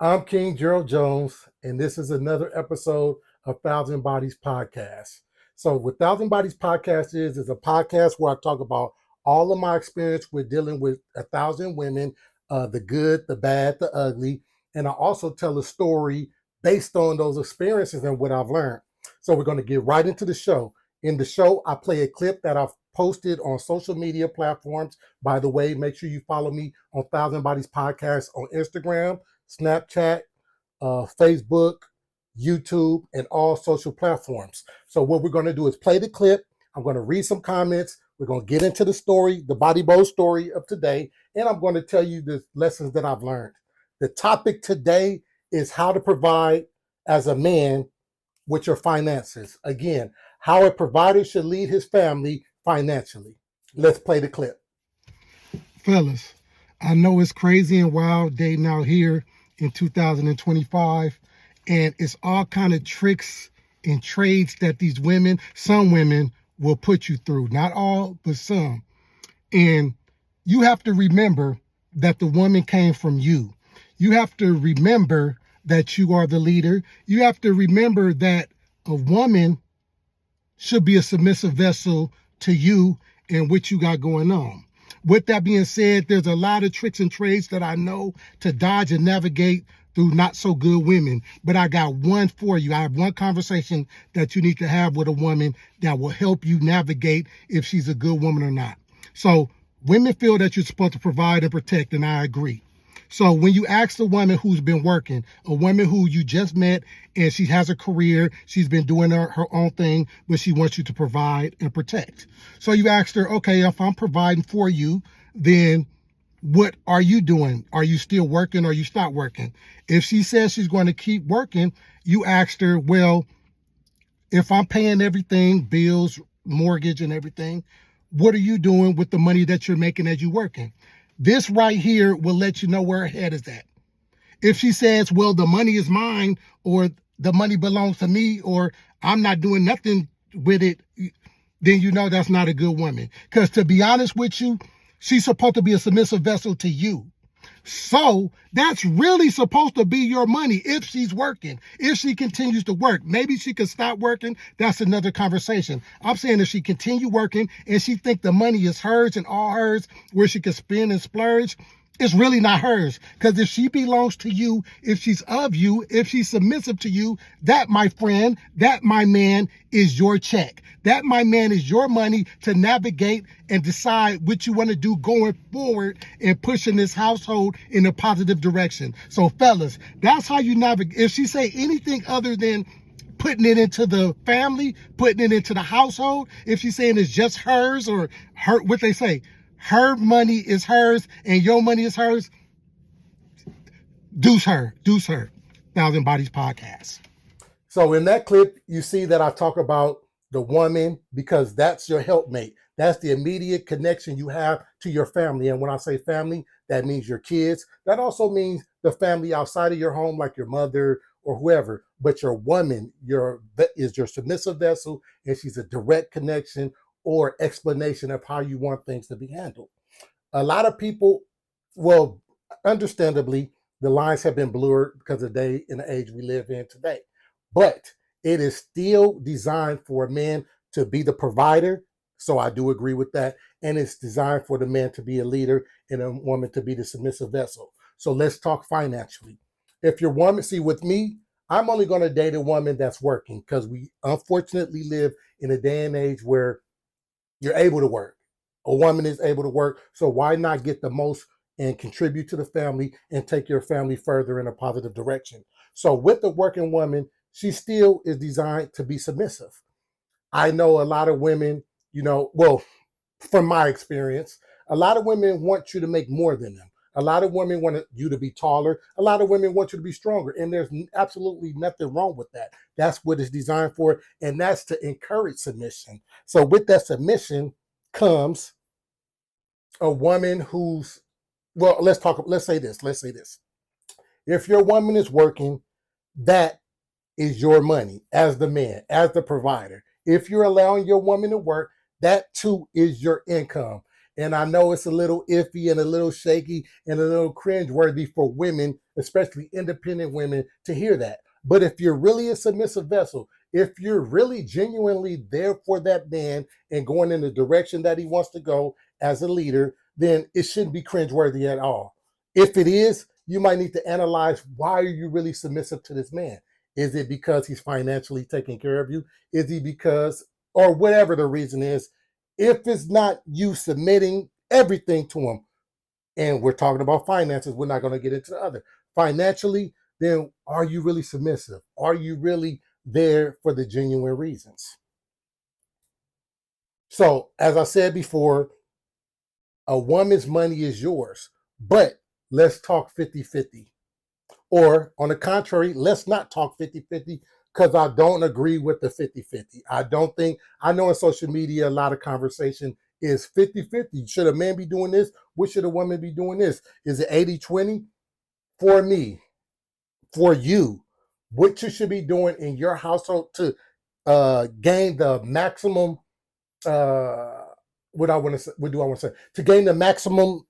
I'm King Gerald Jones, and this is another episode of Thousand Bodies Podcast. So, what Thousand Bodies Podcast is a podcast where I talk about all of my experience with dealing with 1,000 women, the good, the bad, the ugly, and I also tell a story based on those experiences and what I've learned. So, we're going to get right into the show. In the show, I play a clip that I've posted on social media platforms. By the way, make sure you follow me on Thousand Bodies Podcast on Instagram, Snapchat, Facebook, YouTube, and all social platforms. So what we're going to do is play the clip. I'm going to read some comments. We're going to get into the story, the body bow story of today, and I'm going to tell you the lessons that I've learned. The topic today is how to provide as a man with your finances. Again, how a provider should lead his family financially. Let's play the clip. Fellas, I know it's crazy and wild dating out here in 2025, and it's all kind of tricks and trades that these women, some women, will put you through. Not all, but some. And you have to remember that the woman came from you. You have to remember that you are the leader. You have to remember that a woman should be a submissive vessel to you and what you got going on. With that being said, there's a lot of tricks and trades that I know to dodge and navigate through not so good women. But I got one for you. I have one conversation that you need to have with a woman that will help you navigate if she's a good woman or not. So women feel that you're supposed to provide and protect, and I agree. So when you ask a woman who's been working, a woman who you just met and she has a career, she's been doing her own thing, but she wants you to provide and protect. So you asked her, okay, if I'm providing for you, then what are you doing? Are you still working or you stop working? If she says she's going to keep working, you asked her, well, if I'm paying everything, bills, mortgage and everything, what are you doing with the money that you're making as you're working? This right here will let you know where her head is at. If she says, well, the money is mine, or the money belongs to me, or I'm not doing nothing with it, then you know that's not a good woman. Because to be honest with you, she's supposed to be a submissive vessel to you. So that's really supposed to be your money if she's working, if she continues to work. Maybe she could stop working. That's another conversation. I'm saying if she continue working and she think the money is hers and all hers, where she can spend and splurge, it's really not hers. Because if she belongs to you, if she's of you, if she's submissive to you, that, my friend, that, my man, is your check. That, my man, is your money to navigate and decide what you want to do going forward and pushing this household in a positive direction. So, fellas, that's how you navigate. If she say anything other than putting it into the family, putting it into the household, if she's saying it's just hers or her, what they say, her money is hers and your money is hers, deuce her. Thousand Bodies Podcast. So in that clip, you see that I talk about the woman because that's your helpmate. That's the immediate connection you have to your family. And when I say family, that means your kids. That also means the family outside of your home, like your mother or whoever. But your woman is your submissive vessel, and she's a direct connection or explanation of how you want things to be handled. A lot of people, well, understandably, the lines have been blurred because of the day and the age we live in today. But it is still designed for men to be the provider. So I do agree with that. And it's designed for the man to be a leader and a woman to be the submissive vessel. So let's talk financially. If your woman, see with me, I'm only going to date a woman that's working because we unfortunately live in a day and age where you're able to work. A woman is able to work. So why not get the most and contribute to the family and take your family further in a positive direction? So with the working woman, she still is designed to be submissive. I know a lot of women, well, from my experience, a lot of women want you to make more than them. A lot of women want you to be taller. A lot of women want you to be stronger. And there's absolutely nothing wrong with that. That's what it's designed for. And that's to encourage submission. So with that submission comes a woman who's, well, let's say this. If your woman is working, that is your money as the man, as the provider. If you're allowing your woman to work, that too is your income. And I know it's a little iffy and a little shaky and a little cringeworthy for women, especially independent women, to hear that. But if you're really a submissive vessel, if you're really genuinely there for that man and going in the direction that he wants to go as a leader, then it shouldn't be cringeworthy at all. If it is, you might need to analyze, why are you really submissive to this man? Is it because he's financially taking care of you? Is he because, or whatever the reason is, if it's not you submitting everything to him, and we're talking about finances, we're not going to get into the other. Financially, then are you really submissive? Are you really there for the genuine reasons? So, as I said before, a woman's money is yours, but let's talk 50-50. Or on the contrary, let's not talk 50-50, because I don't agree with the 50-50. I don't think, I know in social media, a lot of conversation is 50-50. Should a man be doing this? What should a woman be doing this? Is it 80-20? For me, for you, what you should be doing in your household to gain the maximum, what do I want to say? To gain the maximum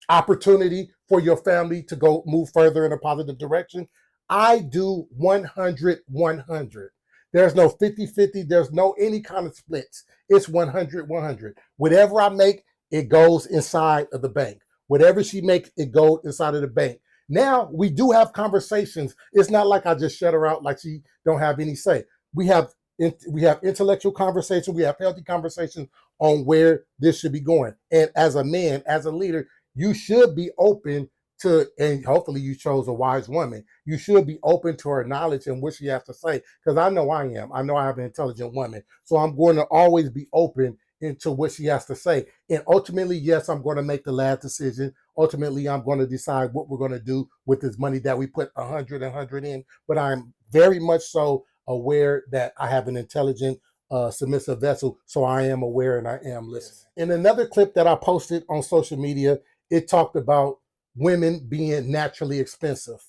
opportunity for your family to go move further in a positive direction. I do 100-100. There's no 50-50. There's no any kind of splits. It's 100-100. Whatever I make, it goes inside of the bank. Whatever she makes, it goes inside of the bank. Now we do have conversations. It's not like I just shut her out like she don't have any say. We have intellectual conversation. We have healthy conversations on where this should be going. And as a man, as a leader, you should be open to, and hopefully you chose a wise woman, you should be open to her knowledge and what she has to say. Because I know I am. I know I have an intelligent woman. So I'm going to always be open into what she has to say. And ultimately, yes, I'm going to make the last decision. Ultimately, I'm going to decide what we're going to do with this money that we put 100 in. But I'm very much so aware that I have an intelligent, submissive vessel. So I am aware and I am listening. In another clip that I posted on social media, it talked about women being naturally expensive.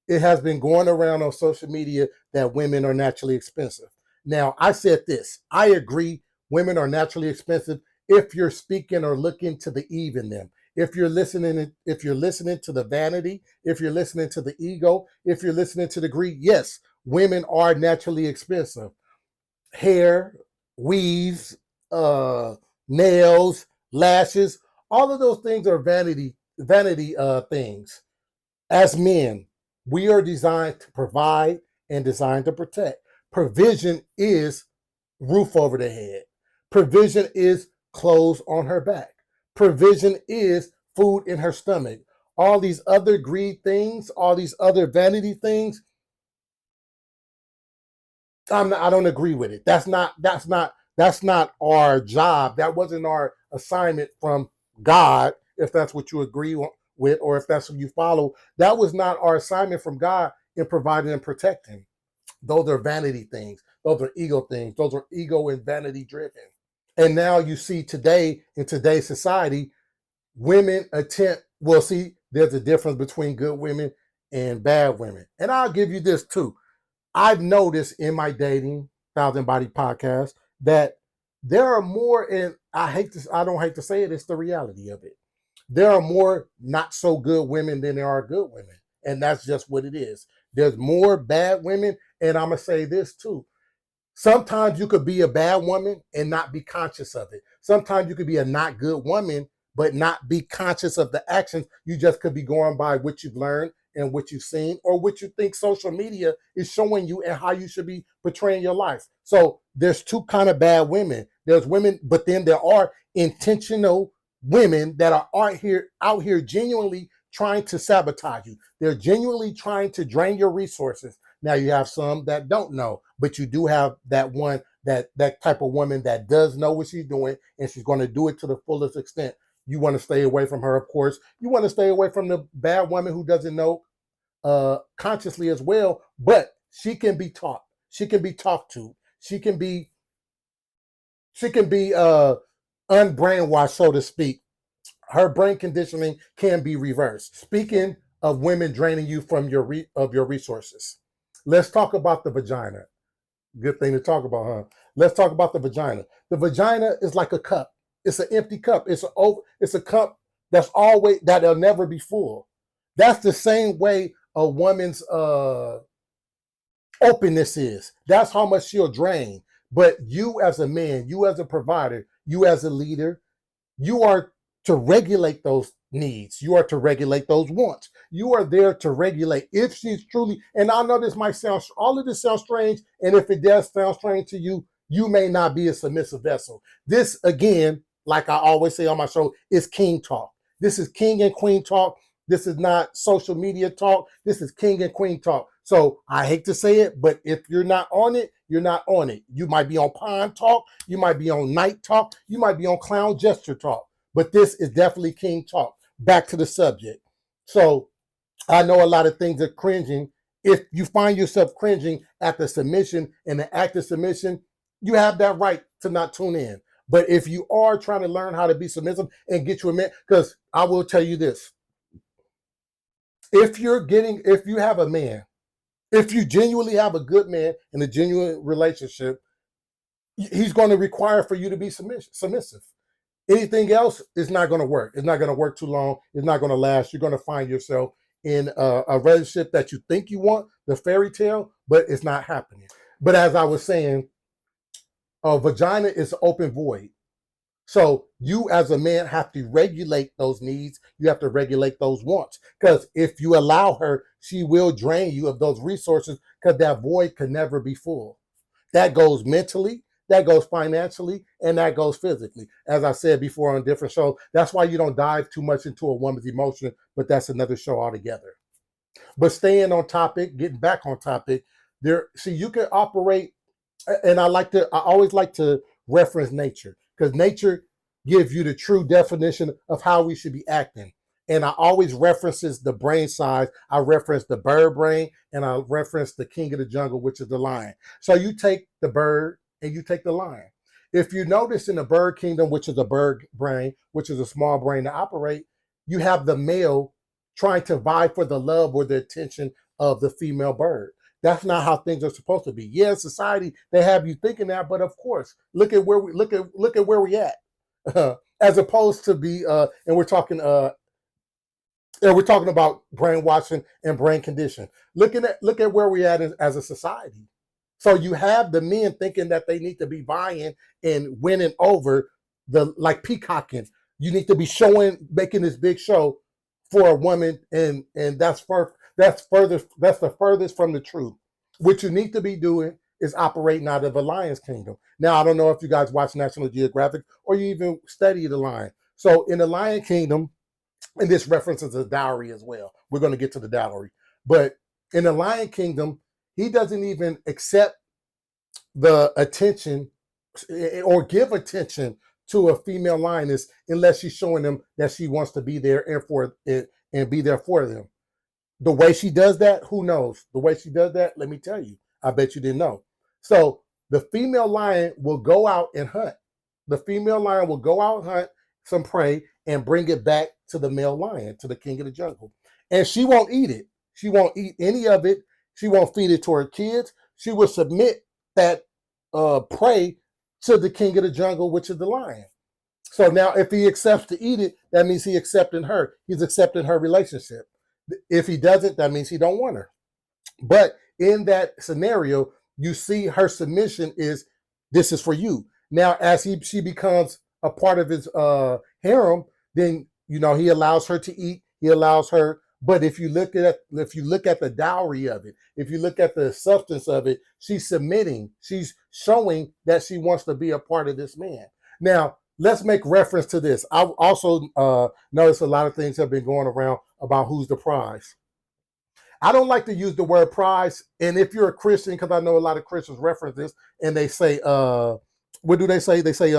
It has been going around on social media that women are naturally expensive. Now, I said this. I agree, women are naturally expensive if you're speaking or looking to the Eve in them. If you're listening to the vanity, if you're listening to the ego, if you're listening to the greed, yes, women are naturally expensive. Hair, weaves, nails, lashes, all of those things are vanity things. As men, we are designed to provide and designed to protect. Provision is roof over the head. Provision is clothes on her back. Provision is food in her stomach. All these other greed things, all these other vanity things, I don't agree with it. That's not our job. That wasn't our assignment from God, if that's what you agree with, or if that's what you follow. That was not our assignment from God in providing and protecting. Those are vanity things. Those are ego things. Those are ego and vanity driven. And now you see today, in today's society, women attempt, well, see, there's a difference between good women and bad women. And I'll give you this too. I've noticed in my dating Thousand Body podcast that there are more, and I don't hate to say it, it's the reality of it. There are more not so good women than there are good women. And that's just what it is. There's more bad women. And I'm going to say this too. Sometimes you could be a bad woman and not be conscious of it. Sometimes you could be a not good woman, but not be conscious of the actions. You just could be going by what you've learned and what you've seen, or what you think social media is showing you and how you should be portraying your life. So there's two kind of bad women. There's women, but then there are intentional women that are out here genuinely trying to sabotage you. They're genuinely trying to drain your resources. Now you have some that don't know, but you do have that one, that type of woman that does know what she's doing, and she's going to do it to the fullest extent. You want to stay away from her, of course. You want to stay away from the bad woman who doesn't know consciously as well, but she can be taught. She can be talked to. She can be unbrainwashed, so to speak. Her brain conditioning can be reversed. Speaking of women draining you from your resources, let's talk about the vagina. Good thing to talk about, huh? Let's talk about the vagina. The vagina is like a cup. It's an empty cup. It's a cup that's always that'll never be full. That's the same way a woman's openness is. That's how much she'll drain. But you as a man, you as a provider, you as a leader, you are to regulate those needs. You are to regulate those wants. You are there to regulate. If she's truly, and I know this might sound, all of this sounds strange, and if it does sound strange to you, you may not be a submissive vessel. This, again, like I always say on my show, is king talk. This is king and queen talk. This is not social media talk. This is king and queen talk. So I hate to say it, but if you're not on it, you're not on it. You might be on pond talk. You might be on night talk. You might be on clown gesture talk. But this is definitely king talk. Back to the subject. So I know a lot of things are cringing. If you find yourself cringing at the submission and the act of submission, you have that right to not tune in. But if you are trying to learn how to be submissive and get you a man, because I will tell you this, if you have a man, if you genuinely have a good man in a genuine relationship, he's going to require for you to be submissive. Anything else is not going to work. It's not going to work too long. It's not going to last. You're going to find yourself in a relationship that you think you want, the fairy tale, but it's not happening. But as I was saying, a vagina is an open void. So you as a man have to regulate those needs. You have to regulate those wants. Because if you allow her, she will drain you of those resources because that void can never be full. That goes mentally, that goes financially, and that goes physically. As I said before on different shows, that's why you don't dive too much into a woman's emotion, but that's another show altogether. But staying on topic, getting back on topic, you can operate, and I always like to reference nature, because nature gives you the true definition of how we should be acting. And I always references the brain size. I reference the bird brain, and I reference the king of the jungle, which is the lion. So you take the bird and you take the lion. If you notice in the bird kingdom, which is a bird brain, which is a small brain to operate, you have the male trying to vie for the love or the attention of the female bird. That's not how things are supposed to be. Yeah, society, they have you thinking that, but of course, look at where we at. As opposed to be and we're talking about brainwashing and brain condition. Look at where we're at as a society. So you have the men thinking that they need to be buying and winning over like peacocking. You need to be making this big show for a woman, and that's the furthest from the truth. What you need to be doing is operating out of a lion's kingdom. Now, I don't know if you guys watch National Geographic or you even study the lion. So in the lion kingdom, and this references a dowry as well. We're going to get to the dowry. But in the lion kingdom, he doesn't even accept the attention or give attention to a female lioness unless she's showing them that she wants to be there and be there for them. The way she does that, who knows? The way she does that, let me tell you. I bet you didn't know. So the female lion will go out and hunt. The female lion will go out and hunt some prey and bring it back to the male lion, to the king of the jungle. And she won't eat it. She won't eat any of it. She won't feed it to her kids. She will submit that prey to the king of the jungle, which is the lion. So now if he accepts to eat it, that means he's accepting her. He's accepting her relationship. If he doesn't, that means he don't want her. But in that scenario, you see her submission is, this is for you. Now, as she becomes a part of his harem, then he allows her to eat. He allows her. But if you look at the dowry of it, if you look at the substance of it, she's submitting. She's showing that she wants to be a part of this man. Now, let's make reference to this. I also noticed a lot of things have been going around about who's the prize. I don't like to use the word prize. And if you're a Christian, because I know a lot of Christians reference this, and they say, what do they say? They say,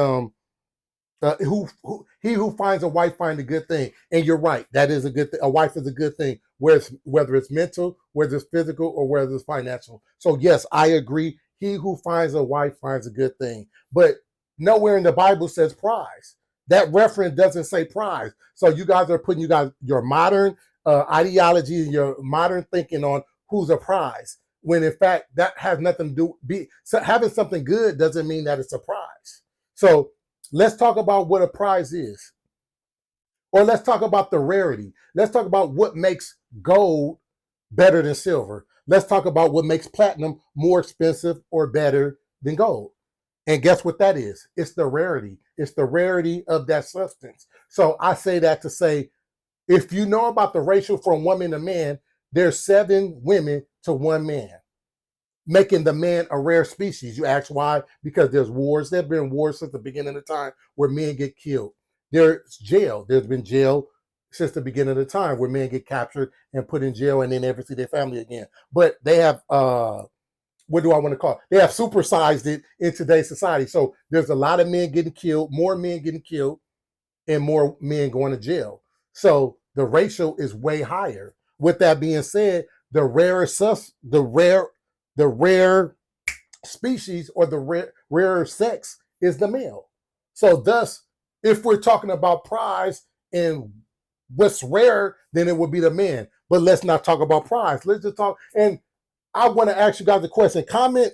he who finds a wife finds a good thing. And you're right. That is a good thing. A wife is a good thing, whether it's mental, whether it's physical, or whether it's financial. So yes, I agree. He who finds a wife finds a good thing. But nowhere in the Bible says prize. That reference doesn't say prize. So you guys are putting your modern ideology and your modern thinking on who's a prize, when in fact that has nothing to do. So having something good doesn't mean that it's a prize. So Let's talk about what a prize is. Or let's talk about the rarity. Let's talk about what makes gold better than silver. Let's talk about what makes platinum more expensive or better than gold. And guess what that is? It's the rarity. It's the rarity of that substance. So I say that to say, if you know about the ratio from woman to man, there's 7 women to 1 man, making the man a rare species. You ask why? Because there's wars. There have been wars since the beginning of the time where men get killed. There's jail. There's been jail since the beginning of the time where men get captured and put in jail and then never see their family again. But they have what do I want to call it? They have supersized it in today's society. So there's a lot of men getting killed, more men getting killed, and more men going to jail. So the ratio is way higher. With that being said, the rare species or the rarer sex is the male. So thus, if we're talking about prize and what's rare, then it would be the man. But let's not talk about prize. Let's just talk. And I want to ask you guys a question. Comment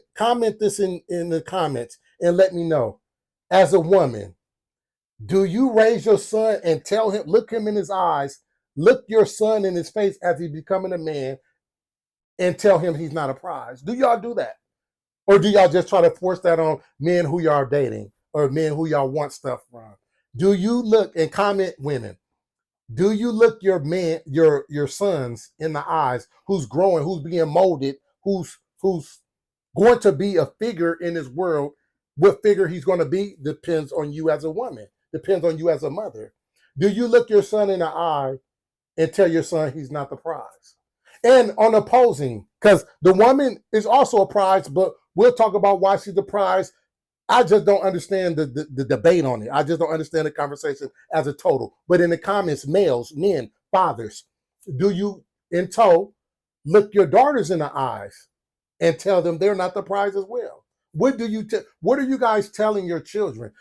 this in the comments and let me know. As a woman, do you raise your son and tell him, look him in his eyes, look your son in his face as he's becoming a man and tell him he's not a prize? Do y'all do that? Or do y'all just try to force that on men who y'all are dating or men who y'all want stuff from? Do you look, and comment women, do you look your man, your sons in the eyes, who's growing, who's being molded, who's going to be a figure in this world? What figure he's going to be depends on you as a woman, depends on you as a mother. Do you look your son in the eye and tell your son he's not the prize? And on opposing, because the woman is also a prize, but we'll talk about why she's the prize. I just don't understand the debate on it. I just don't understand the conversation as a total. But in the comments, males, men, fathers, do you in tow look your daughters in the eyes and tell them they're not the prize as well? What are you guys telling your children?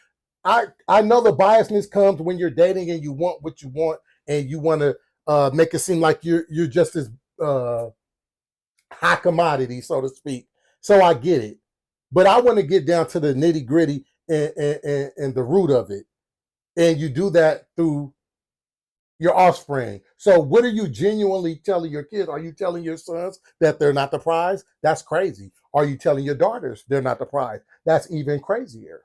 I know the biasness comes when you're dating and you want what you want and you want to make it seem like you're just as high commodity, so to speak. So I get it. But I want to get down to the nitty gritty and the root of it. And you do that through your offspring. So what are you genuinely telling your kids? Are you telling your sons that they're not the prize? That's crazy. Are you telling your daughters they're not the prize? That's even crazier.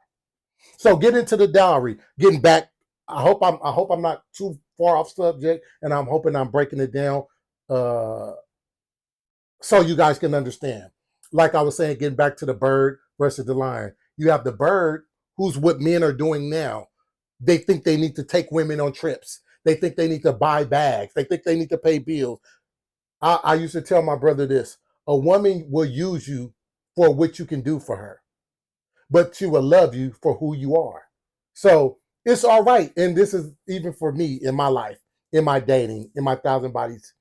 So get into the dowry. Getting back, I hope I'm not too far off subject, and I'm hoping I'm breaking it down so you guys can understand. Like I was saying, getting back to the bird versus the lion. You have the bird, who's what men are doing now. They think they need to take women on trips. They think they need to buy bags. They think they need to pay bills. I used to tell my brother this: a woman will use you for what you can do for her, but she will love you for who you are. So it's all right. And this is even for me in my life, in my dating, in my Thousand Bodies.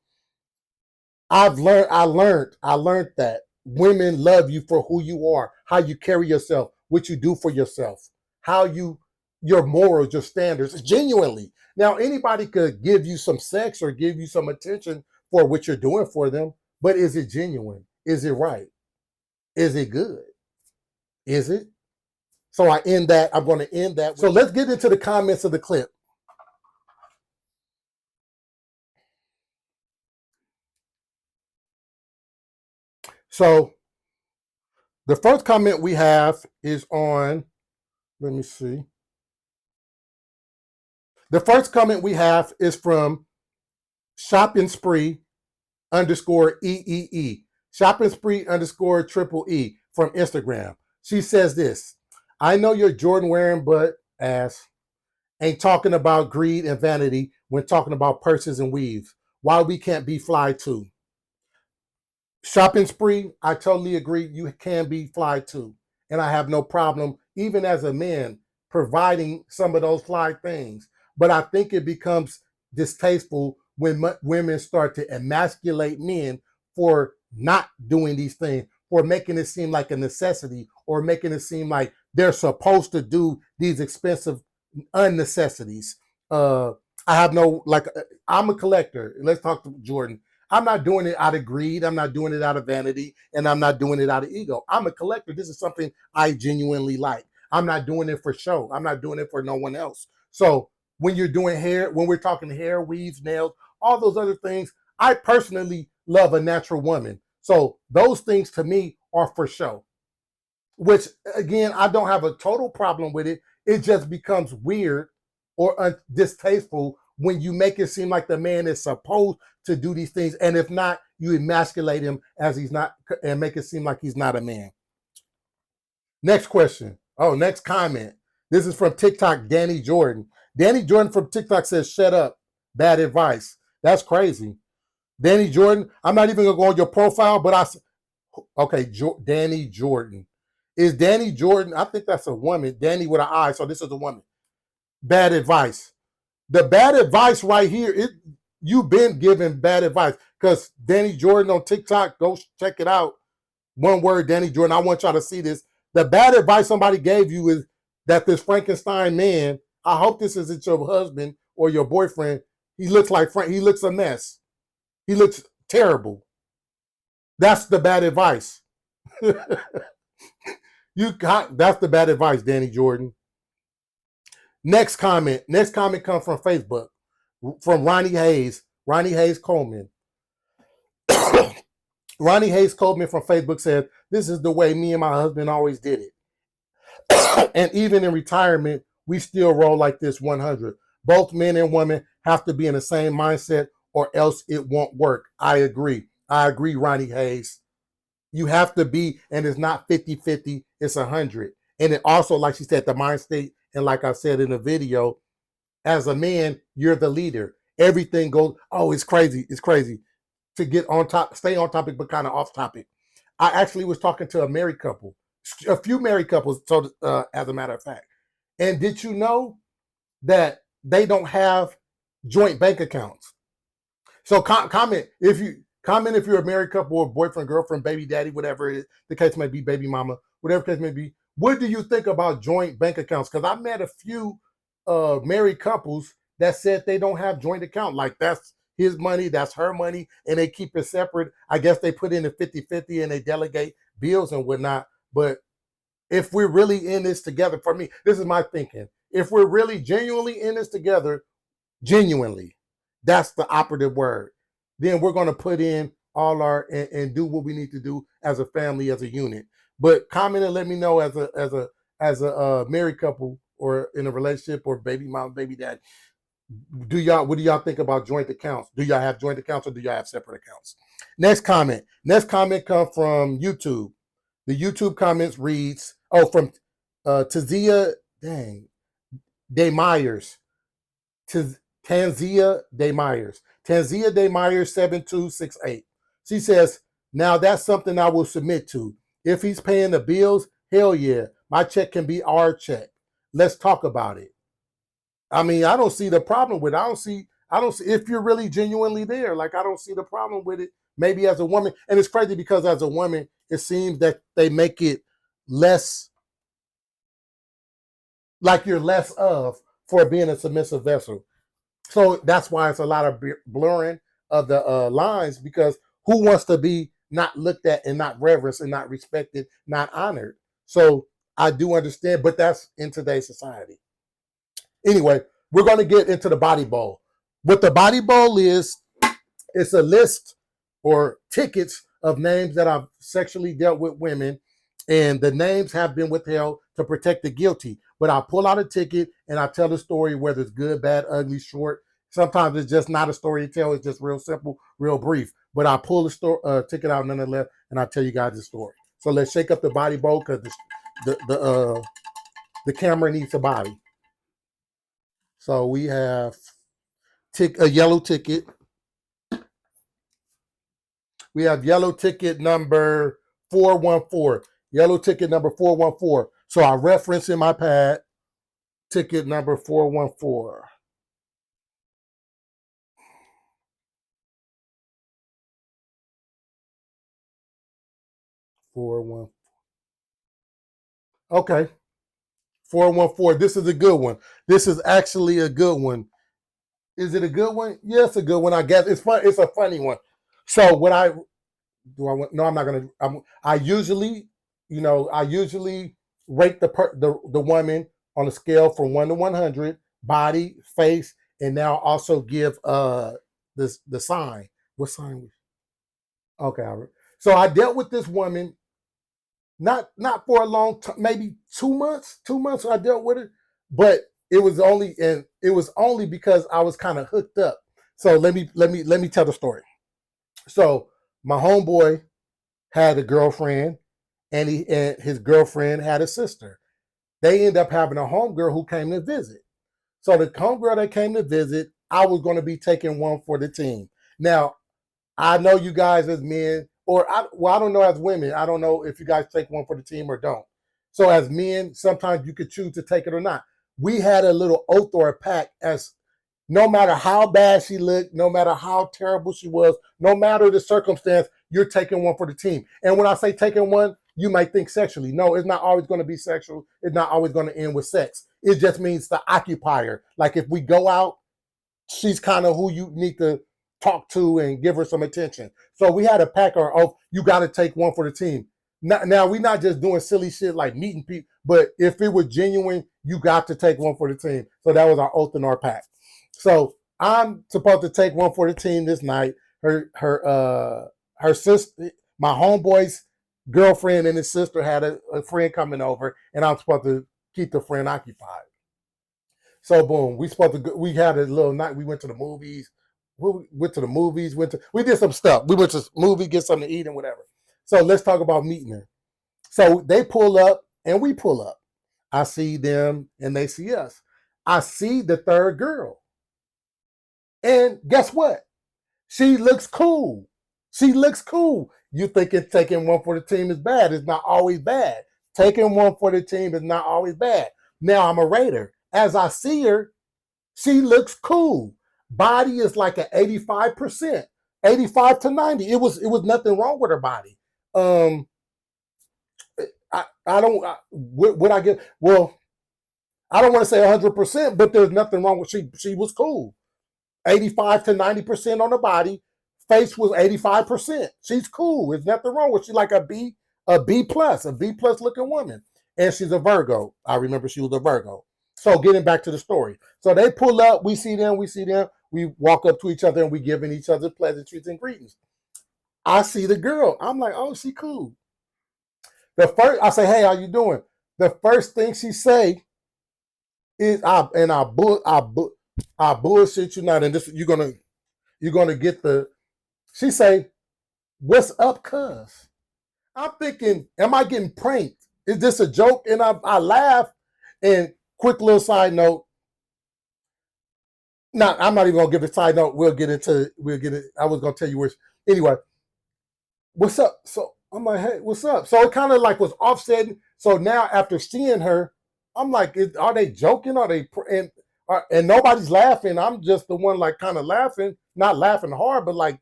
I learned that women love you for who you are, how you carry yourself, what you do for yourself, your morals, your standards, genuinely. Now, anybody could give you some sex or give you some attention for what you're doing for them, but is it genuine? Is it right? Is it good? Is it? So I'm going to end that. So let's get into the comments of the clip. So the first comment we have is on, let me see. The first comment we have is from Shopping Spree _ EEE. Shopping Spree _ triple E from Instagram. She says this: I know you're Jordan wearing butt ass ain't talking about greed and vanity when talking about purses and weaves. Why we can't be fly too? Shopping Spree, I totally agree. You can be fly too. And I have no problem, even as a man, providing some of those fly things. But I think it becomes distasteful when women start to emasculate men for not doing these things, for making it seem like a necessity, or making it seem like they're supposed to do these expensive unnecessities. I have no, I'm a collector. Let's talk to Jordan. I'm not doing it out of greed. I'm not doing it out of vanity, and I'm not doing it out of ego. I'm a collector. This is something I genuinely like. I'm not doing it for show. I'm not doing it for no one else. So when you're doing hair, when we're talking hair, weaves, nails, all those other things, I personally love a natural woman. So those things to me are for show, which again, I don't have a total problem with it. It just becomes weird or distasteful when you make it seem like the man is supposed to do these things. And if not, you emasculate him as he's not and make it seem like he's not a man. Next question. Oh, next comment. This is from TikTok, Danny Jordan. Danny Jordan from TikTok says, shut up. Bad advice. That's crazy. Danny Jordan, I'm not even going to go on your profile, but okay, Danny Jordan. Is Danny Jordan, I think that's a woman, Danny with an I, so this is a woman. Bad advice. The bad advice right here, you've been given bad advice because Danny Jordan on TikTok, go check it out. One word, Danny Jordan. I want y'all to see this. The bad advice somebody gave you is that this Frankenstein man, I hope this isn't your husband or your boyfriend. He looks like he looks a mess. He looks terrible. That's the bad advice. That's the bad advice, Danny Jordan. Next comment comes from Facebook, from Ronnie Hayes Coleman. Ronnie Hayes Coleman from Facebook said, this is the way me and my husband always did it. And even in retirement, we still roll like this 100. Both men and women have to be in the same mindset or else it won't work. I agree, Ronnie Hayes. You have to be, and it's not 50-50, it's 100. And it also, like she said, the mind state, and like I said in the video, as a man, you're the leader. Everything goes, oh, it's crazy. To get on top, stay on topic, but kind of off topic. I actually was talking to a married couple, a few married couples, so as a matter of fact. And did you know that they don't have joint bank accounts? So comment if you're a married couple or boyfriend, girlfriend, baby daddy, whatever it is, the case may be, baby mama, whatever the case may be. What do you think about joint bank accounts? Because I met a few married couples that said they don't have joint account. Like that's his money, that's her money, and they keep it separate. I guess they put in a 50-50 and they delegate bills and whatnot. But if we're really in this together, for me, this is my thinking. If we're really genuinely in this together, genuinely, that's the operative word, then we're going to put in all our and do what we need to do as a family, as a unit. But comment and let me know as a married couple or in a relationship or baby mom, baby dad. What do y'all think about joint accounts? Do y'all have joint accounts or do y'all have separate accounts? Next comment comes from YouTube. The YouTube comments reads, from Tazia, Day Myers. Tanzia Day Myers. Tanzia Day Myers 7268. She says, now that's something I will submit to. If he's paying the bills, hell yeah. My check can be our check. Let's talk about it. I mean, I don't see the problem with it. I don't see if you're really genuinely there. Like, I don't see the problem with it. Maybe as a woman, and it's crazy because as a woman, it seems that they make it less like you're less of for being a submissive vessel. So that's why it's a lot of blurring of the lines, because who wants to be not looked at and not reverenced and not respected, not honored? So I do understand, but that's in today's society. Anyway, we're going to get into the body bowl. What the body bowl is, it's a list or tickets of names that I've sexually dealt with women, and the names have been withheld to protect the guilty. But I pull out a ticket and I tell the story, whether it's good, bad, ugly, short. Sometimes it's just not a story to tell. It's just real simple, real brief. But I pull the ticket out nonetheless, and I tell you guys the story. So let's shake up the body bowl because the camera needs a body. So we have a yellow ticket. We have yellow ticket number 414. Yellow ticket number 414. So I reference in my pad ticket number 414. 414. Okay. 414. This is a good one. This is actually a good one. Is it a good one? Yes, a good one. I guess it's fun. It's a funny one. So what no, I'm not gonna. I usually rate the woman on a scale from 1 to 100, body, face, and now also give the sign. What sign was? Okay, Albert. So I dealt with this woman not for a long time, maybe 2 months. 2 months I dealt with her, but it was only because I was kind of hooked up. So let me tell the story. So my homeboy had a girlfriend, and his girlfriend had a sister. They ended up having a homegirl who came to visit. So the homegirl that came to visit, I was going to be taking one for the team. Now, I know you guys as men, I don't know as women. I don't know if you guys take one for the team or don't. So as men, sometimes you could choose to take it or not. We had a little oath or a pact as no matter how bad she looked, no matter how terrible she was, no matter the circumstance, you're taking one for the team. And when I say taking one, you might think sexually. No, it's not always going to be sexual. It's not always going to end with sex. It just means the occupier. Like if we go out, she's kind of who you need to talk to and give her some attention. So we had a pack or oath. You got to take one for the team. Now we're not just doing silly shit like meeting people, but if it was genuine, you got to take one for the team. So that was our oath and our pact. So I'm supposed to take one for the team this night. Her sister, my homeboy's girlfriend and his sister had a friend coming over, and I'm supposed to keep the friend occupied. So boom, we had a little night. We went to the movies. We did some stuff. We went to movie, get something to eat and whatever. So let's talk about meeting her. So they pull up and we pull up. I see them and they see us. I see the third girl. And guess what? She looks cool. She looks cool. You thinking taking one for the team is bad. It's not always bad. Taking one for the team is not always bad. Now I'm a Raider. As I see her, she looks cool. Body is like an 85%, 85 to 90. It was nothing wrong with her body. I don't what I get. Well, I don't want to say 100%, but there's nothing wrong with she was cool. 85 to 90% on the body. Face was 85%. She's cool. There's nothing wrong with. She's like a B plus looking woman. And she's a Virgo. I remember she was a Virgo. So getting back to the story. So they pull up, we see them. We walk up to each other and we giving each other pleasantries and greetings. I see the girl. I'm like, oh, she cool. I say, hey, how you doing? The first thing she say is I bullshit you not, and this you're gonna get the. She say, "What's up, cuz?" I'm thinking, am I getting pranked? Is this a joke? And I laugh. And quick little side note. Now I'm not even gonna give a side note. We'll get it. I was gonna tell you where. Anyway, what's up? So I'm like, hey, what's up? So it kind of like was offsetting. So now after seeing her, I'm like, are they joking? Are they and nobody's laughing? I'm just the one like kind of laughing, not laughing hard, but like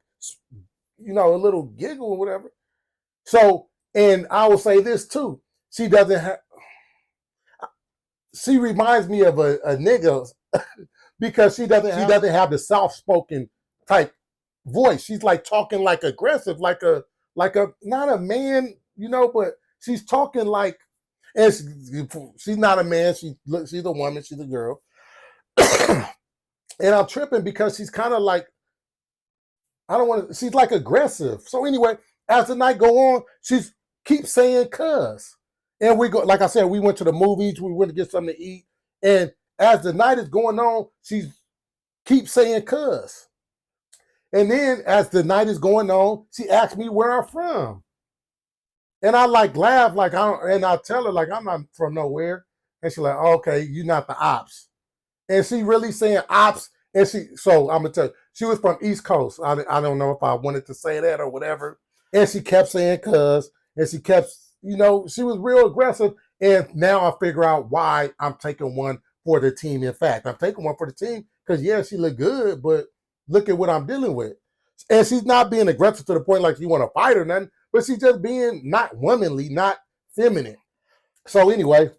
a little giggle or whatever. So, and I will say this too. She doesn't have. She reminds me of a nigga because she doesn't have the soft spoken type voice. She's like talking like aggressive, like a not a man, but she's talking like, and she's not a man. She's a woman. She's a girl, and I'm tripping because she's kind of like, I don't want to. She's like aggressive. So anyway, as the night go on, she's keeps saying "cuz," and we go. Like I said, we went to the movies. We went to get something to eat, and as the night is going on, she keeps saying "cuz." And then as the night is going on, she asks me where I'm from. And I like laugh, like I tell her like I'm not from nowhere. And she's like, oh, okay, you're not the ops. And she really saying ops. And so I'm gonna tell you, she was from East Coast. I don't know if I wanted to say that or whatever. And she kept saying cuz, and she kept, she was real aggressive. And now I figure out why I'm taking one for the team. In fact, I'm taking one for the team because yeah, she looked good, but look at what I'm dealing with. And she's not being aggressive to the point like you want to fight or nothing, but she's just being not womanly, not feminine. So anyway,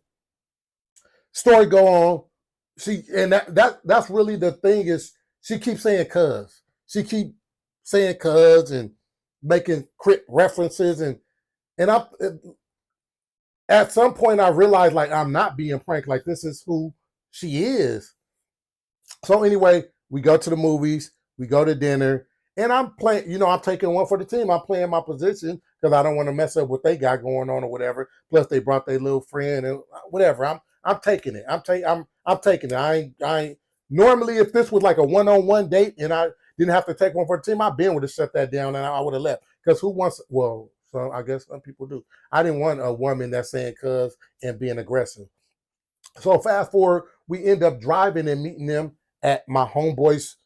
story go on. That's really the thing is she keeps saying cuz. She keep saying cuz and making quick references and At some point, I realized like I'm not being pranked. Like this is who she is. So anyway, we go to the movies, we go to dinner, and I'm playing. I'm taking one for the team. I'm playing my position because I don't want to mess up what they got going on or whatever. Plus, they brought their little friend and whatever. I'm taking it. I'm taking it. I ain't. Normally, if this was like a one-on-one date and I didn't have to take one for the team, I'd been would have shut that down and I would have left. Because who wants? Well, so I guess some people do. I didn't want a woman that's saying "cuz" and being aggressive. So fast forward, we end up driving and meeting them at my homeboy's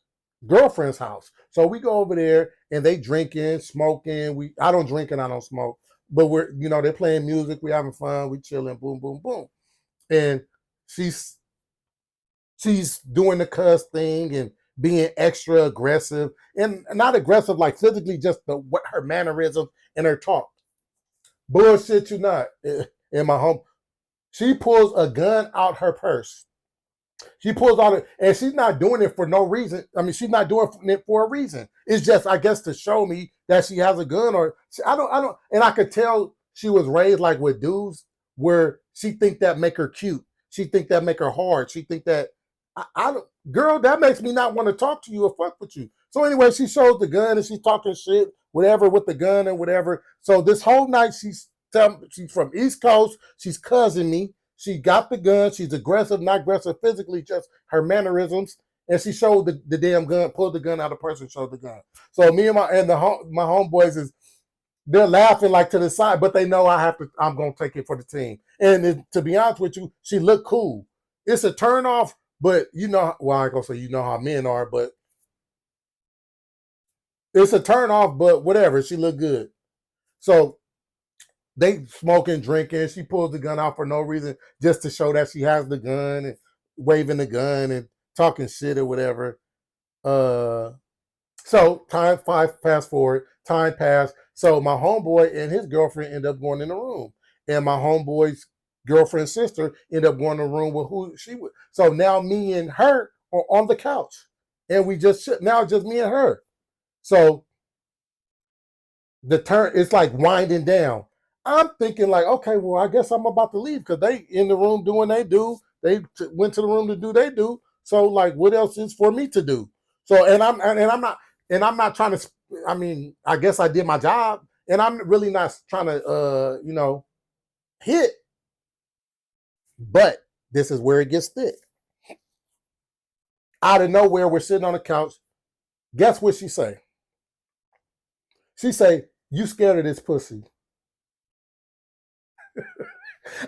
girlfriend's house. So we go over there and they drinking, smoking. I don't drink and I don't smoke, but they're playing music, we having fun, we chilling, boom, boom, boom. And she's she's doing the cuss thing and being extra aggressive and not aggressive like physically, just what her mannerisms and her talk. Bullshit, you not. In my home, she pulls a gun out her purse. She pulls out it, and she's not doing it for no reason. I mean, she's not doing it for a reason. It's just, I guess, to show me that she has a gun, or I don't. And I could tell she was raised like with dudes, where she think that make her cute. She think that make her hard. She think that I don't, girl, that makes me not want to talk to you or fuck with you. So anyway, she shows the gun and she's talking shit, whatever, with the gun and whatever. So this whole night she's from East Coast. She's cussing me. She got the gun. She's aggressive, not aggressive physically, just her mannerisms. And she showed the damn gun, pulled the gun out of the purse and showed the gun. So me and my homeboys they're laughing like to the side, but they know I'm gonna take it for the team. And to be honest with you, she looked cool. It's a turn off, but well, I ain't gonna say how men are, but it's a turn off, but whatever. She looked good. So they smoking, drinking. She pulls the gun out for no reason, just to show that she has the gun and waving the gun and talking shit or whatever. So fast forward, time passed. So my homeboy and his girlfriend end up going in the room, and my homeboy's girlfriend's sister end up going in the room with who she was. So now me and her are on the couch, and now just me and her. So the turn, it's like winding down. I'm thinking like, okay, well, I guess I'm about to leave because they in the room doing they do. They went to the room to do they do. So like, what else is for me to do? So I'm not trying to. I mean, I guess I did my job, and I'm really not trying to hit. But this is where it gets thick. Out of nowhere, we're sitting on the couch. Guess what she say? She say, "You scared of this pussy?"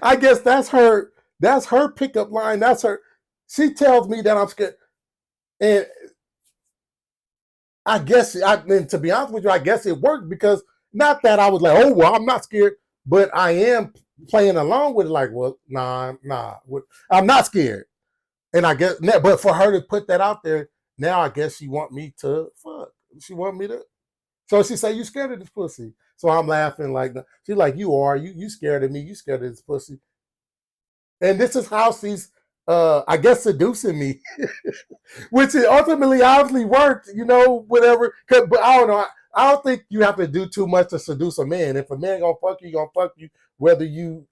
I guess that's her. That's her pickup line. That's her. She tells me that I'm scared, and to be honest with you, I guess it worked because not that I was like, oh well, I'm not scared, but I am playing along with it. Like, well, nah, I'm not scared, and I guess, but for her to put that out there, now I guess she want me to fuck. She want me to. So she say, "You scared of this pussy?" So I'm laughing like she's like, "You are. You scared of me? You scared of this pussy?" And this is how she's, I guess, seducing me, which it ultimately obviously worked, whatever. But I don't know. I don't think you have to do too much to seduce a man. If a man gonna fuck you, whether you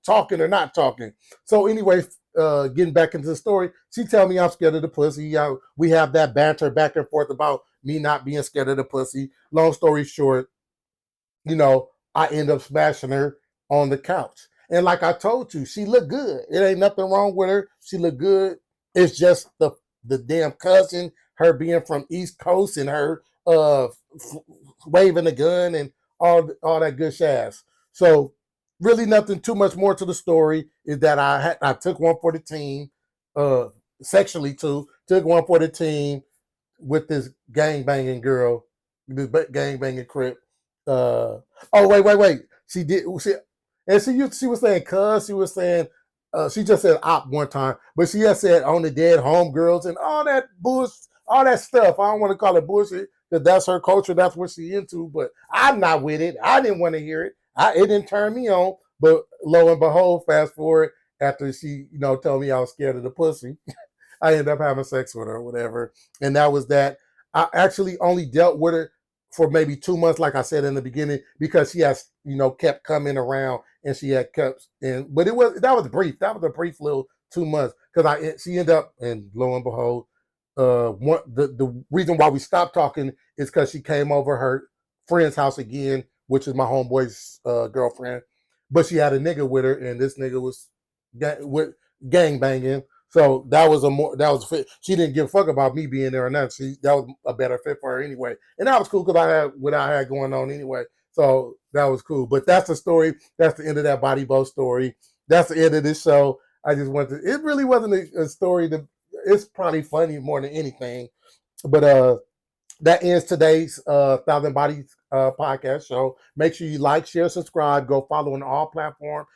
talking or not talking. So anyway, getting back into the story, she tell me I'm scared of the pussy. We have that banter back and forth about me not being scared of the pussy. Long story short, I end up smashing her on the couch. And like I told you, she looked good. It ain't nothing wrong with her. She looked good. It's just the damn cousin, her being from East Coast and her waving the gun and all that good shazz. So really nothing too much more to the story is that I took one for the team, sexually too. Took one for the team with this gang banging girl, this gang banging crip. Oh wait. She did. She was saying cuz, she was saying she just said op one time, but she had said on the dead homegirls and all that bullshit, all that stuff. I don't want to call it bullshit because that's her culture, that's what she into. But I'm not with it. I didn't want to hear it. It didn't turn me on. But lo and behold, fast forward after she told me I was scared of the pussy, I ended up having sex with her or whatever, and that was that. I actually only dealt with her for maybe 2 months, like I said in the beginning, because she has, kept coming around and she had kept but that was brief. That was a brief little 2 months because she ended up, and lo and behold, the reason why we stopped talking is because she came over her friend's house again, which is my homeboy's girlfriend, but she had a nigga with her, and this nigga was gang banging. So that was a fit. She didn't give a fuck about me being there or nothing. That was a better fit for her anyway, and that was cool because I had what I had going on anyway. So that was cool. But that's the story. That's the end of that body boat story. That's the end of this show. I just went to. It really wasn't a story that. It's probably funny more than anything, but that ends today's Thousand Bodies podcast show. Make sure you like, share, subscribe, go follow on all platforms.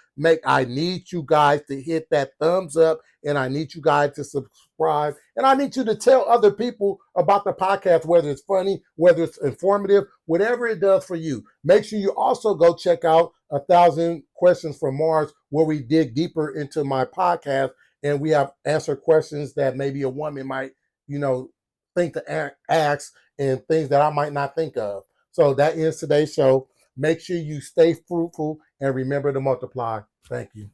I need you guys to hit that thumbs up, and I need you guys to subscribe, and I need you to tell other people about the podcast, whether it's funny, whether it's informative, whatever it does for you. Make sure you also go check out 1,000 Questions from Mars, where we dig deeper into my podcast, and we have answered questions that maybe a woman might, think to ask, and things that I might not think of. So that ends today's show. Make sure you stay fruitful and remember to multiply. Thank you.